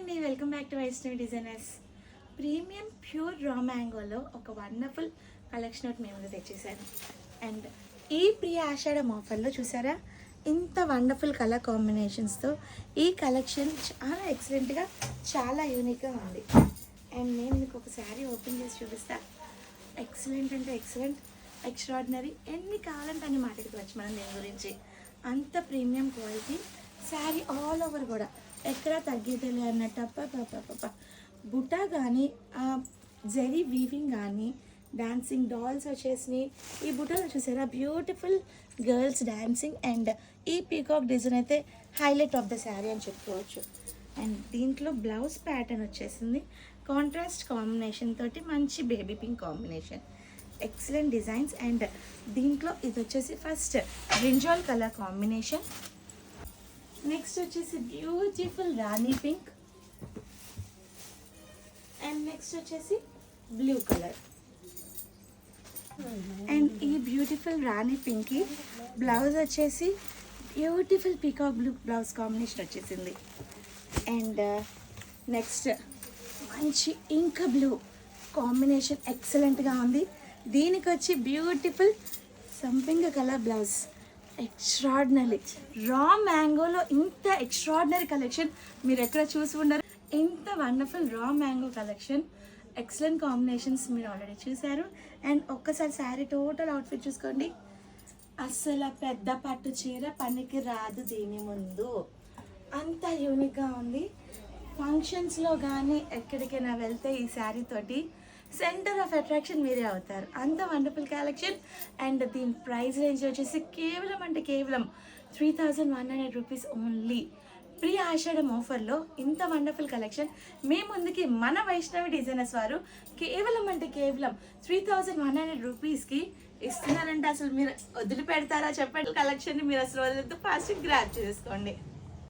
అండి, welcome back to Vaishnavi designers. Premium pure raw మ్యాంగోలో ఒక వండర్ఫుల్ కలెక్షన్ ఒకటి మేము తెచ్చేసాను. అండ్ ఈ ప్రీ ఆషాఢం ఆఫర్లో చూసారా, ఇంత వండర్ఫుల్ కలర్ కాంబినేషన్స్తో ఈ కలెక్షన్ చాలా ఎక్సలెంట్గా, చాలా యూనిక్గా ఉంది. అండ్ నేను మీకు ఒక శారీ ఓపెన్ చేసి చూపిస్తా. ఎక్సలెంట్ అంటే ఎక్సలెంట్, ఎక్స్ట్రాడినరీ, ఎన్ని కావాలంటే అన్ని మాట్లాడుకోవచ్చు మనం దీని గురించి. అంత premium quality sari all over కూడా ఎక్కడ తగ్గేదిలే అన్నట్టు. అప్ప బుటా కానీ జెరీ వీవింగ్ కానీ డాన్సింగ్ డాల్స్ వచ్చేసినాయి. ఈ బుటాలో చూసారా బ్యూటిఫుల్ గర్ల్స్ డాన్సింగ్. అండ్ ఈ పీకాక్ డిజైన్ అయితే హైలైట్ ఆఫ్ ద శారీ అని చెప్పుకోవచ్చు. అండ్ దీంట్లో బ్లౌజ్ ప్యాటర్న్ వచ్చేసింది కాంట్రాస్ట్ కాంబినేషన్ తోటి, మంచి baby pink combination, excellent designs. And దీంట్లో ఇది వచ్చేసి first brinjal colour combination, next వచ్చేసి బ్యూటిఫుల్ రాణి పింక్, అండ్ నెక్స్ట్ వచ్చేసి బ్లూ కలర్. అండ్ ఈ బ్యూటిఫుల్ రాణి పింక్కి బ్లౌజ్ వచ్చేసి beautiful peacock blue blouse combination వచ్చేసింది. అండ్ నెక్స్ట్ మంచి ఇంక బ్లూ కాంబినేషన్ ఎక్సలెంట్గా ఉంది. దీనికి వచ్చి బ్యూటిఫుల్ సంపింగ్ కలర్ బ్లౌజ్. ఎక్స్ట్రాడినరీ రా మ్యాంగోలో ఇంత ఎక్స్ట్రాడినరీ కలెక్షన్ మీరు ఎక్కడ చూసి ఉండరు. ఇంత wonderful raw mango collection, excellent combinations మీరు ఆల్రెడీ చూసారు. అండ్ ఒక్కసారి శారీ టోటల్ అవుట్ఫిట్ చూసుకోండి. అస్సలు పెద్ద పట్టు చీర పనికి రాదు దీని ముందు, అంత యూనిక్గా ఉంది. ఫంక్షన్స్లో కానీ ఎక్కడికైనా వెళ్తే ఈ శారీ తోటి సెంటర్ ఆఫ్ అట్రాక్షన్ మీరే అవుతారు. అంత వండర్ఫుల్ కలెక్షన్. అండ్ దీని ప్రైస్ రేంజ్ వచ్చేసి కేవలం 3100 రూపీస్ ఓన్లీ. ప్రీ ఆషాఢం ఆఫర్లో ఇంత వండర్ఫుల్ కలెక్షన్ మీ ముందుకి మన వైష్ణవి డిజైనర్స్ వారు కేవలం 3100 రూపీస్కి ఇస్తున్నారంటే అసలు మీరు వదిలిపెడతారా చెప్పండి. కలెక్షన్ని మీరు అసలు వదిలితే ఫాస్ట్ గ్రాప్ చేసుకోండి.